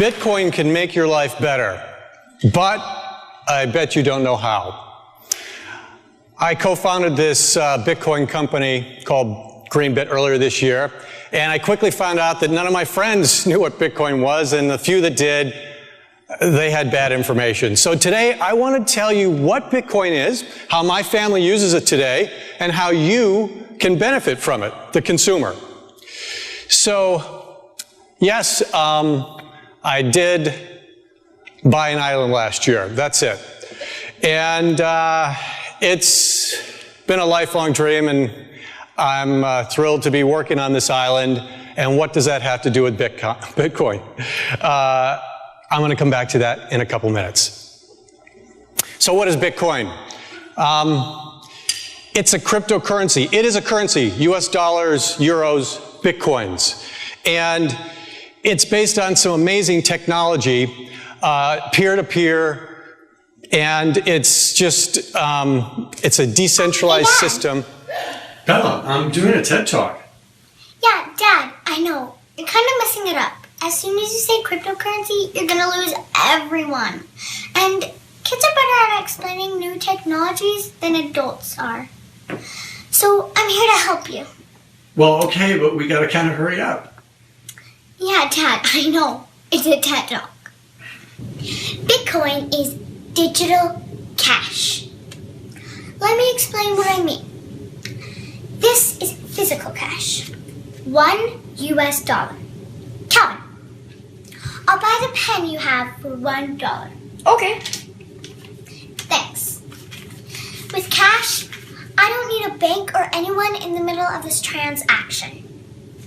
Bitcoin can make your life better, but I bet you don't know how. I co-founded this Bitcoin company called Greenbit earlier this year, and I quickly found out that none of my friends knew what Bitcoin was, and the few that did, they had bad information. So today, I want to tell you what Bitcoin is, how my family uses it today, and how you can benefit from it, the consumer. So, yes, I did buy an island last year. That's it. And it's been a lifelong dream, and I'm thrilled to be working on this island. And what does that have to do with Bitcoin? I'm going to come back to that in a couple minutes. So what is Bitcoin? It's a cryptocurrency. It is a currency, US dollars, euros, Bitcoins. And it's based on some amazing technology, peer-to-peer, and it's just, it's a decentralized system. Bella, I'm doing a TED Talk. Yeah, Dad, I know. You're kind of messing it up. As soon as you say cryptocurrency, you're going to lose everyone. And kids are better at explaining new technologies than adults are. So I'm here to help you. Well, okay, but we got to kind of hurry up. Yeah, Dad, I know. It's a TED Talk. Bitcoin is digital cash. Let me explain what I mean. This is physical cash. $1 US. Calvin, I'll buy the pen you have for $1. Okay. Thanks. With cash, I don't need a bank or anyone in the middle of this transaction.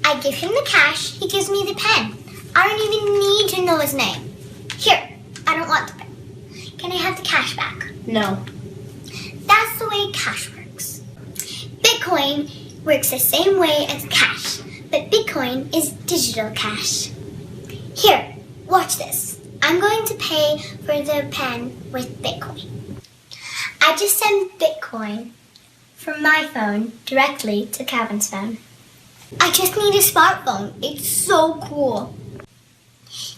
I give him the cash, he gives me the pen. I don't even need to know his name. Here, I don't want the pen. Can I have the cash back? No. That's the way cash works. Bitcoin works the same way as cash, but Bitcoin is digital cash. Here, watch this. I'm going to pay for the pen with Bitcoin. I just send Bitcoin from my phone directly to Calvin's phone. I just need a smartphone. It's so cool.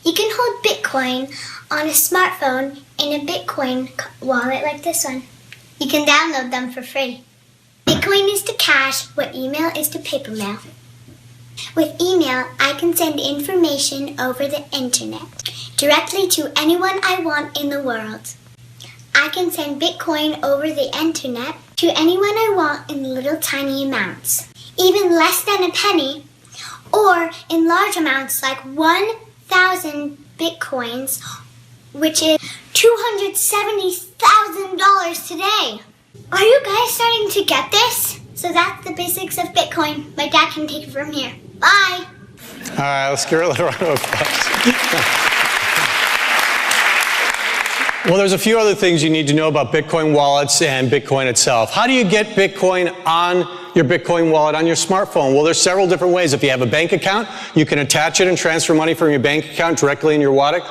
You can hold Bitcoin on a smartphone in a Bitcoin wallet like this one. You can download them for free. Bitcoin is to cash what email is to paper mail. With email, I can send information over the internet directly to anyone I want in the world. I can send Bitcoin over the internet to anyone I want in little tiny amounts, even less than a penny, or in large amounts like 1,000 Bitcoins, which is $270,000 today. Are you guys starting to get this? So that's the basics of Bitcoin. My dad can take it from here. Bye. All right, let's give her a little round of applause. Well, there's a few other things you need to know about Bitcoin wallets and Bitcoin itself. How do you get Bitcoin on your Bitcoin wallet on your smartphone? Well, there's several different ways. If you have a bank account, you can attach it and transfer money from your bank account directly in your wallet,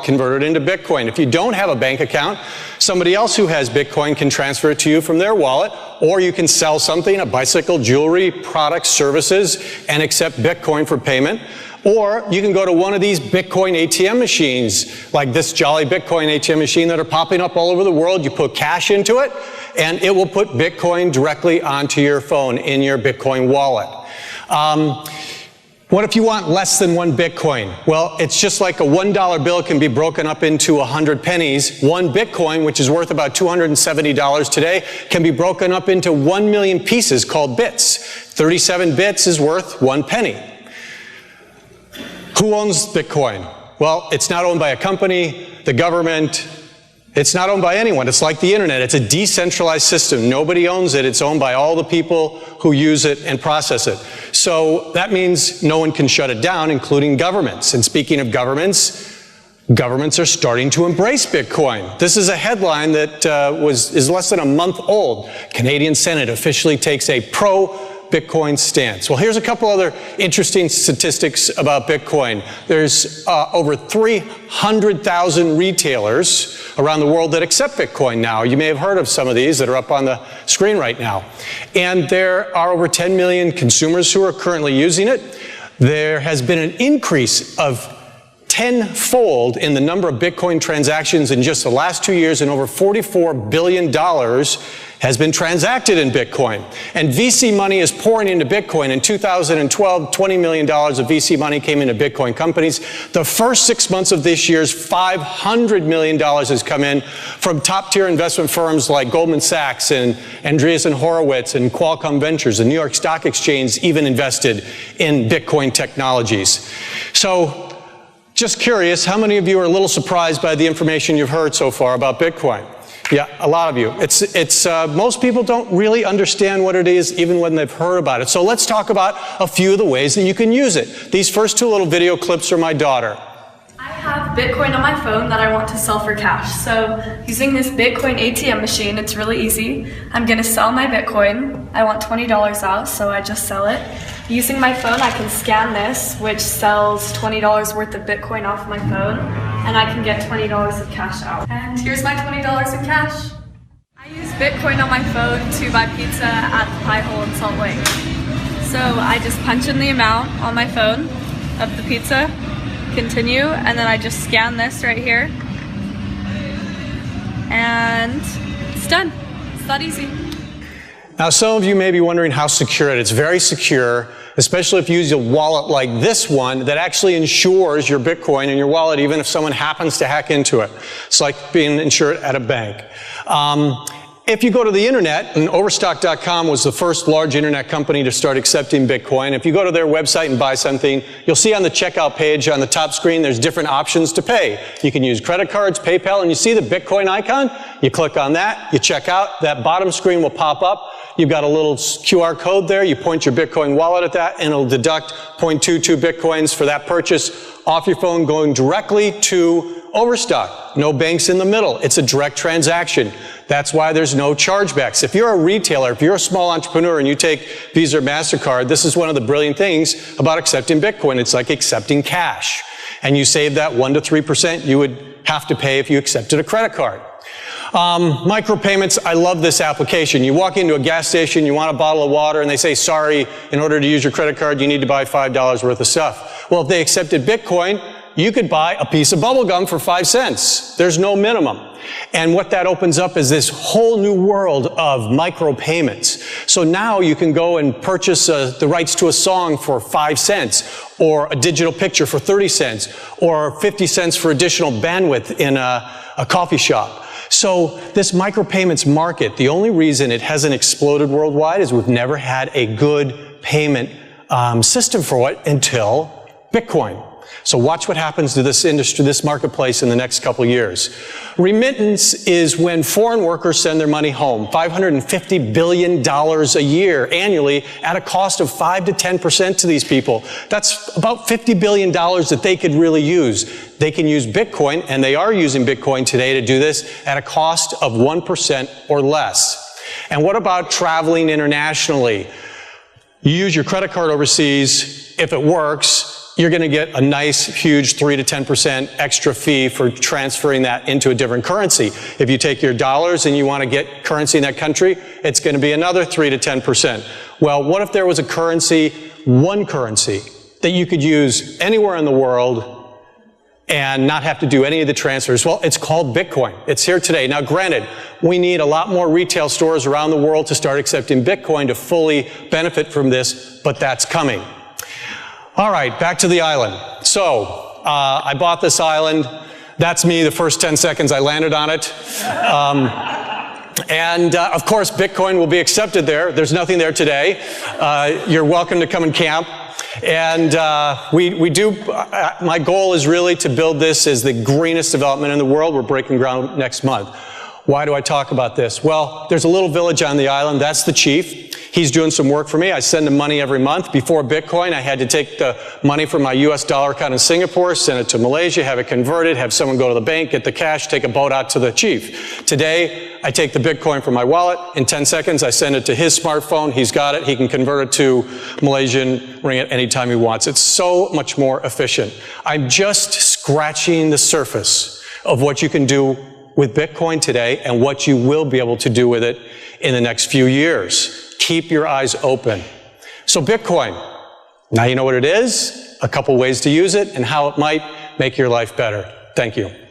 convert it into Bitcoin. If you don't have a bank account, somebody else who has Bitcoin can transfer it to you from their wallet, or you can sell something, a bicycle, jewelry, products, services, and accept Bitcoin for payment. Or you can go to one of these Bitcoin ATM machines, like this Jolly Bitcoin ATM machine that are popping up all over the world. You put cash into it, and it will put Bitcoin directly onto your phone in your Bitcoin wallet. What if you want less than 1 Bitcoin? Well, it's just like a $1 bill can be broken up into 100 pennies. 1 Bitcoin, which is worth about $270 today, can be broken up into 1 million pieces called bits. 37 bits is worth 1 penny. Who owns Bitcoin? Well, it's not owned by a company, the government. It's not owned by anyone. It's like the internet. It's a decentralized system. Nobody owns it. It's owned by all the people who use it and process it. So that means no one can shut it down, including governments. And speaking of governments are starting to embrace Bitcoin. This is a headline that is less than a month old. Canadian Senate officially takes a pro-Bitcoin stance. Well, here's a couple other interesting statistics about Bitcoin. There's over 300,000 retailers around the world that accept Bitcoin now. You may have heard of some of these that are up on the screen right now. And there are over 10 million consumers who are currently using it. There has been an increase of tenfold in the number of Bitcoin transactions in just the last 2 years, and over $44 billion has been transacted in Bitcoin. And VC money is pouring into Bitcoin. In 2012, $20 million of VC money came into Bitcoin companies. The first 6 months of this year's $500 million has come in from top-tier investment firms like Goldman Sachs and Andreessen Horowitz and Qualcomm Ventures. The New York Stock Exchange even invested in Bitcoin technologies. So, just curious, how many of you are a little surprised by the information you've heard so far about Bitcoin? Yeah, a lot of you. Most people don't really understand what it is even when they've heard about it. So let's talk about a few of the ways that you can use it. These first two little video clips are my daughter. I have Bitcoin on my phone that I want to sell for cash. So using this Bitcoin ATM machine, it's really easy. I'm going to sell my Bitcoin. I want $20 out, so I just sell it. Using my phone, I can scan this, which sells $20 worth of Bitcoin off my phone, and I can get $20 of cash out. And here's my $20 in cash. I use Bitcoin on my phone to buy pizza at the Pie Hole in Salt Lake. So I just punch in the amount on my phone of the pizza, continue, and then I just scan this right here, and it's done. It's that easy. Now, some of you may be wondering how secure it is. It's very secure, especially if you use a wallet like this one that actually insures your Bitcoin in your wallet, even if someone happens to hack into it. It's like being insured at a bank. If you go to the internet, and Overstock.com was the first large internet company to start accepting Bitcoin. If you go to their website and buy something, you'll see on the checkout page on the top screen, there's different options to pay. You can use credit cards, PayPal, and you see the Bitcoin icon? You click on that, you check out, that bottom screen will pop up. You've got a little QR code there. You point your Bitcoin wallet at that, and it'll deduct 0.22 Bitcoins for that purchase off your phone, going directly to Overstock. No banks in the middle. It's a direct transaction. That's why there's no chargebacks. If you're a retailer, if you're a small entrepreneur and you take Visa or MasterCard, this is one of the brilliant things about accepting Bitcoin. It's like accepting cash. And you save that 1% to 3% you would have to pay if you accepted a credit card. Micropayments, I love this application. You walk into a gas station, you want a bottle of water, and they say, sorry, in order to use your credit card, you need to buy $5 worth of stuff. Well, if they accepted Bitcoin, you could buy a piece of bubble gum for 5 cents. There's no minimum. And what that opens up is this whole new world of micropayments. So now you can go and purchase the rights to a song for 5 cents, or a digital picture for 30 cents, or 50 cents for additional bandwidth in a coffee shop. So this micropayments market, the only reason it hasn't exploded worldwide is we've never had a good payment system for it until Bitcoin. So watch what happens to this industry, this marketplace in the next couple years. Remittance is when foreign workers send their money home. $550 billion a year annually at a cost of 5 to 10% to these people. That's about $50 billion that they could really use. They can use Bitcoin, and they are using Bitcoin today to do this at a cost of 1% or less. And what about traveling internationally? You use your credit card overseas. If it works, you're going to get a nice, huge 3 to 10% extra fee for transferring that into a different currency. If you take your dollars and you want to get currency in that country, it's going to be another 3 to 10%. Well, what if there was a currency, one currency, that you could use anywhere in the world and not have to do any of the transfers? Well, it's called Bitcoin. It's here today. Now, granted, we need a lot more retail stores around the world to start accepting Bitcoin to fully benefit from this, but that's coming. All right, back to the island. So, I bought this island. That's me the first 10 seconds I landed on it. Of course, Bitcoin will be accepted there. There's nothing there today. You're welcome to come and camp. And my goal is really to build this as the greenest development in the world. We're breaking ground next month. Why do I talk about this? Well, there's a little village on the island. That's the chief. He's doing some work for me. I send him money every month. Before Bitcoin, I had to take the money from my US dollar account in Singapore, send it to Malaysia, have it converted, have someone go to the bank, get the cash, take a boat out to the chief. Today, I take the Bitcoin from my wallet. In 10 seconds, I send it to his smartphone. He's got it. He can convert it to Malaysian ringgit anytime he wants. It's so much more efficient. I'm just scratching the surface of what you can do with Bitcoin today and what you will be able to do with it in the next few years. Keep your eyes open. So Bitcoin, now you know what it is, a couple ways to use it, and how it might make your life better. Thank you.